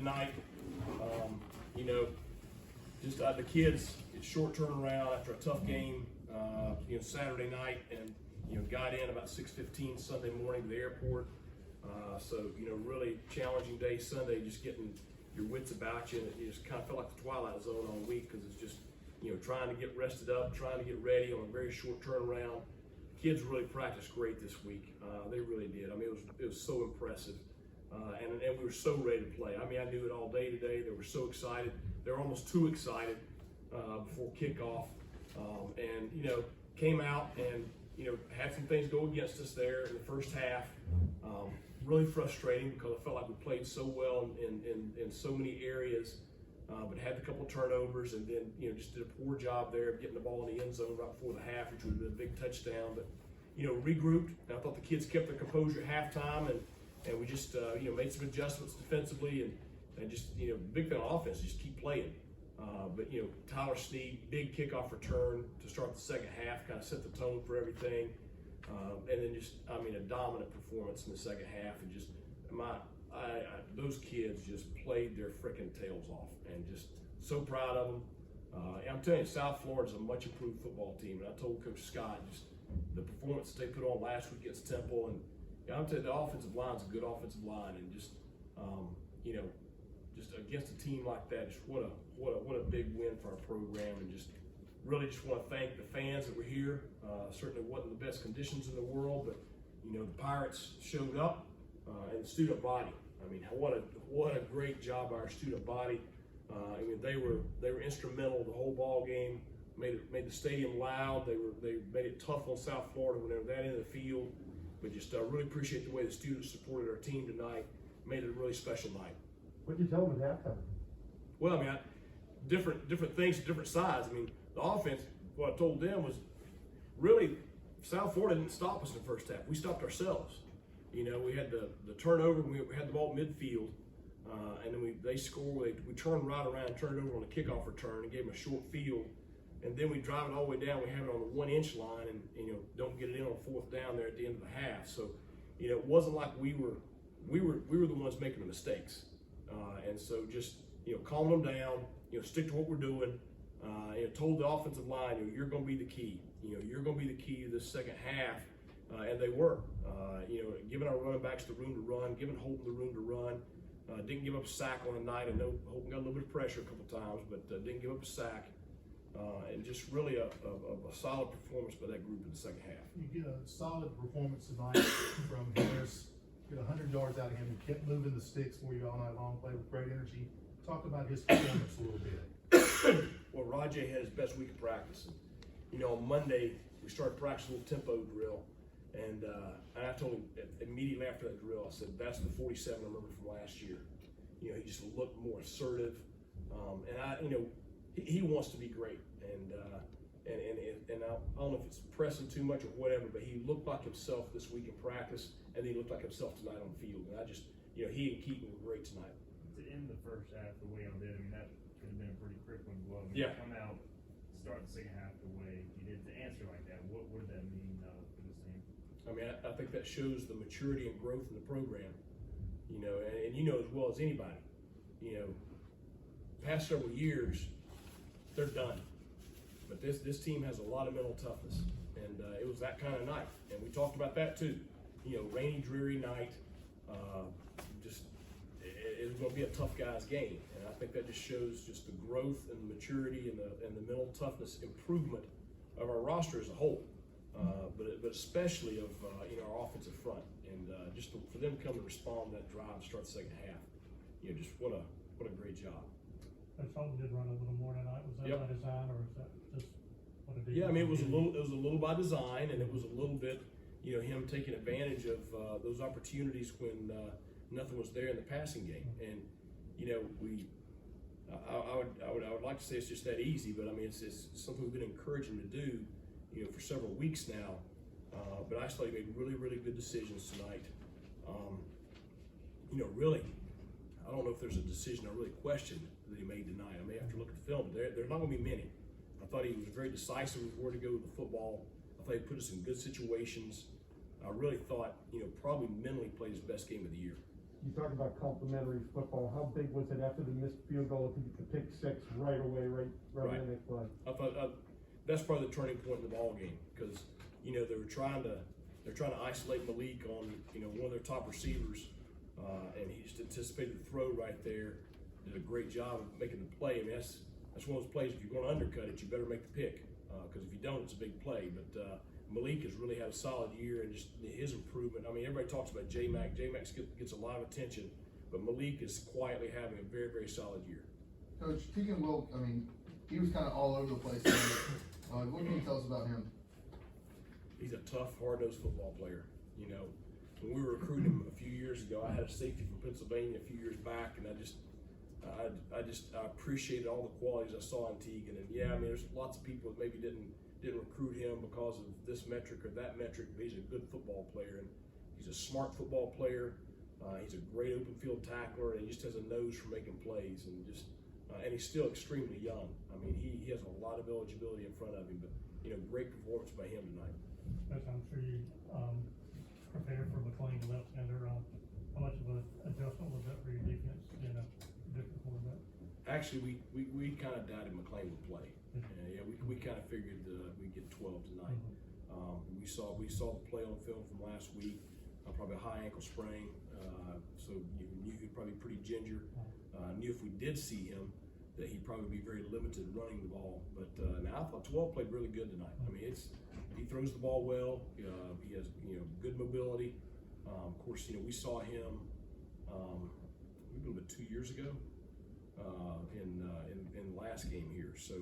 tonight. You know, just the kids, it's short turnaround after a tough game, you know, Saturday night, and, you know, got in about 6:15 Sunday morning to the airport. So, you know, really challenging day Sunday, just getting your wits about you, and it just kind of felt like the twilight zone all week, because it's just, you know, trying to get rested up, trying to get ready on a very short turnaround. Kids really practiced great this week. They really did. I mean, it was so impressive. And we were so ready to play. I mean, I knew it all day today. They were so excited. They were almost too excited before kickoff. And, you know, came out and, you know, had some things go against us there in the first half. Really frustrating, because I felt like we played so well in so many areas, but had a couple turnovers, and then, you know, just did a poor job there of getting the ball in the end zone right before the half, which would have been a big touchdown. But, you know, regrouped. And I thought the kids kept their composure at halftime, and we just, you know, made some adjustments defensively, and just, you know, big thing on offense, just keep playing. But, you know, Tyler Snead, big kickoff return to start the second half, kind of set the tone for everything. And then just, I mean, a dominant performance in the second half, and just those kids just played their freaking tails off, and just so proud of them. And I'm telling you, South Florida's a much improved football team, and I told Coach Scott just the performance they put on last week against Temple, and I'm telling you, the offensive line's a good offensive line, and just you know, just against a team like that, just what a big win for our program, and just really just want to thank the fans that were here. Certainly wasn't the best conditions in the world, but, you know, the Pirates showed up, and the student body. I mean, what a great job by our student body. I mean, they were instrumental the whole ball game. Made the stadium loud. They made it tough on South Florida when they were that in the field. But just really appreciate the way the students supported our team tonight. Made it a really special night. What did you tell them at halftime? Well, I mean, different things, different sides. I mean, the offense, what I told them was, really, South Florida didn't stop us in the first half. We stopped ourselves. You know, we had the turnover, we had the ball midfield, and then they scored. We turned right around and turned it over on a kickoff return and gave them a short field. And then we drive it all the way down. We have it on the 1 inch line, and, you know, don't get it in on fourth down there at the end of the half. So, you know, it wasn't like we were the ones making the mistakes. And so just, you know, calm them down, you know, stick to what we're doing. You know, told the offensive line, you know, you're going to be the key. You know, you're going to be the key to this second half, and they were. You know, giving our running backs the room to run, giving Holton the room to run. Didn't give up a sack on the night. I know Holton got a little bit of pressure a couple times, but didn't give up a sack. And just really a solid performance by that group in the second half. You get a solid performance tonight from Harris. Get 100 yards out of him. He kept moving the sticks for you all night long. Played with great energy. Talk about his performance a little bit. Well, Rajay had his best week of practice. You know, on Monday, we started practicing a little tempo drill. And I told him immediately after that drill, I said, that's the 47 I remember from last year. You know, he just looked more assertive. You know, he wants to be great. And I don't know if it's pressing too much or whatever, but he looked like himself this week in practice, and then he looked like himself tonight on the field. And I just, you know, he and Keaton were great tonight. To end the first half the way y'all did, I mean, that could have been a pretty crippling blow. I mean, Yeah. Come out, start the second half the way you did, to answer like that. What did that mean for this team? I mean, I think that shows the maturity and growth in the program. You know, and you know as well as anybody, you know, past several years, they're done. But this team has a lot of mental toughness, and it was that kind of night. And we talked about that too. You know, rainy, dreary night. It was going to be a tough guy's game, and I think that just shows just the growth and the maturity and the mental toughness improvement of our roster as a whole, but especially of you know, our offensive front, and just for them to come and respond to that drive and start the second half. You know, just what a great job. Coach Holton did run a little more tonight. Was that by design, or is that just what it did? Yeah, I mean, it was a little by design, and it was a little bit, you know, him taking advantage of those opportunities when nothing was there in the passing game. And, you know, I would like to say it's just that easy, but I mean, it's something we've been encouraging to do, you know, for several weeks now. But I thought he made really, really good decisions tonight. You know, really, I don't know if there's a decision I really questioned that he made tonight. I may have to look at the film. There's not going to be many. I thought he was very decisive with where to go with the football. I thought he put us in good situations. I really thought, you know, probably mentally played his best game of the year. You talk about complimentary football. How big was it after the missed field goal to get the pick six right away, right Right. in the next play? I thought that's probably the turning point in the ball game because they're trying to isolate Malik on one of their top receivers, and he just anticipated the throw right there. Did a great job of making the play. I mean that's one of those plays. If you're going to undercut it, you better make the pick because if you don't, it's a big play. But Malik has really had a solid year and just his improvement. I mean, everybody talks about J-Mac. J-Mac gets a lot of attention, but Malik is quietly having a very, very solid year. Coach, Tegan Wilk, I mean, he was kind of all over the place. What can you tell us about him? He's a tough, hard-nosed football player. When we were recruiting him a few years ago, I had a safety from Pennsylvania a few years back, and I appreciated all the qualities I saw in Tegan. And yeah, I mean, there's lots of people that maybe didn't recruit him because of this metric or that metric, but he's a good football player, and he's a smart football player. He's a great open field tackler, and he just has a nose for making plays, and and he's still extremely young. I mean, he has a lot of eligibility in front of him, but great performance by him tonight. Especially, I'm sure you prepared for McLean left-hander. How much of an adjustment was that for your defense? Different quarterback. Actually, we kind of doubted McLean would play. We kind of figured we'd get 12 tonight. We saw the play on film from last week, probably a high ankle sprain, so you knew he'd probably be pretty ginger. Knew if we did see him that he'd probably be very limited running the ball. But now I thought 12 played really good tonight. I mean, he throws the ball well. He has good mobility. Of course, we saw him maybe about 2 years ago in the last game here. So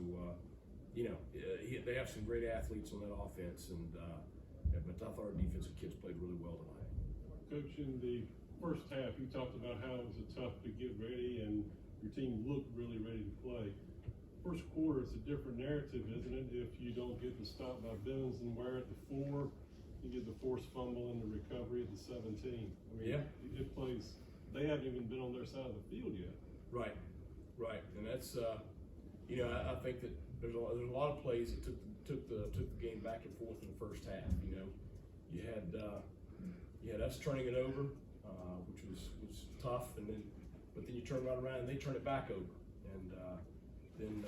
they have some great athletes on that offense, but I thought our defensive kids played really well tonight. Coach, in the first half, you talked about how it was tough to get ready and your team looked really ready to play. First quarter, it's a different narrative, isn't it? If you don't get the stop by Billings and Ware at the 4, you get the forced fumble and the recovery at the 17. I mean, Yeah. It plays. They haven't even been on their side of the field yet. Right, and that's I think that there's a lot of plays that took the game back and forth in the first half. You had us turning it over, which was tough, but then you turn right around and they turn it back over, and then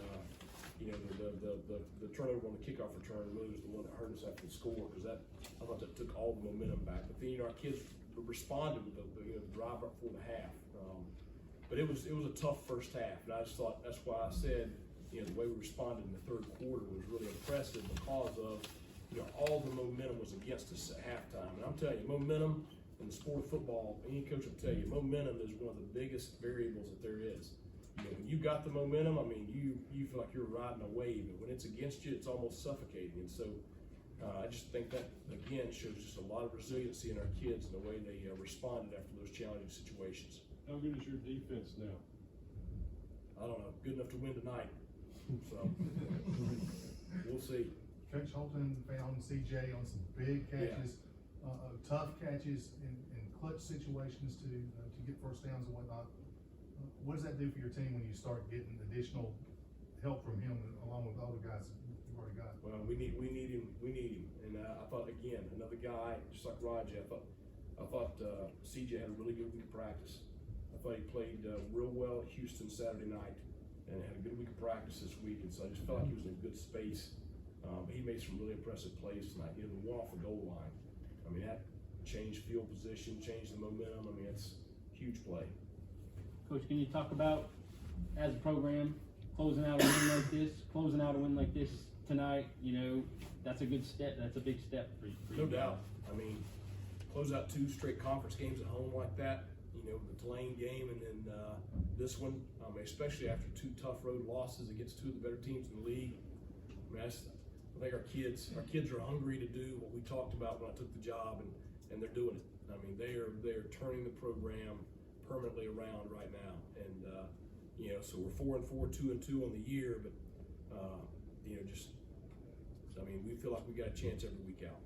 the turnover on the kickoff return really was the one that hurt us after the score because I thought that took all the momentum back. But then our kids responded with the drive up before the half. But it was a tough first half, and I just thought that's why I said the way we responded in the third quarter was really impressive because of all the momentum was against us at halftime. And I'm telling you, momentum in the sport of football, any coach will tell you, momentum is one of the biggest variables that there is. When you got the momentum, I mean, you feel like you're riding a wave, and when it's against you, it's almost suffocating. And so I just think that again shows just a lot of resiliency in our kids and the way they responded after those challenging situations. How good is your defense now? I don't know, good enough to win tonight. So we'll see. Coach Holton found CJ on some big catches, tough catches in clutch situations to get first downs and whatnot. What does that do for your team when you start getting additional help from him along with all the guys you've already got? Well, we need him, and I thought again another guy just like Raja. I thought CJ had a really good week of practice. I thought he played real well at Houston Saturday night and had a good week of practice this week, and so I just felt like he was in a good space. He made some really impressive plays tonight. The one off the goal line. I mean, that changed field position, changed the momentum. I mean, it's a huge play. Coach, can you talk about, as a program, closing out a win like this tonight? That's a good step. That's a big step for you. No doubt. I mean, close out 2 straight conference games at home like that. The Tulane game and then this one, especially after 2 tough road losses against 2 of the better teams in the league. I mean, I think our kids are hungry to do what we talked about when I took the job, and they're doing it. I mean, they are turning the program permanently around right now, and so we're 4-4, 2-2 on the year, but we feel like we got a chance every week out.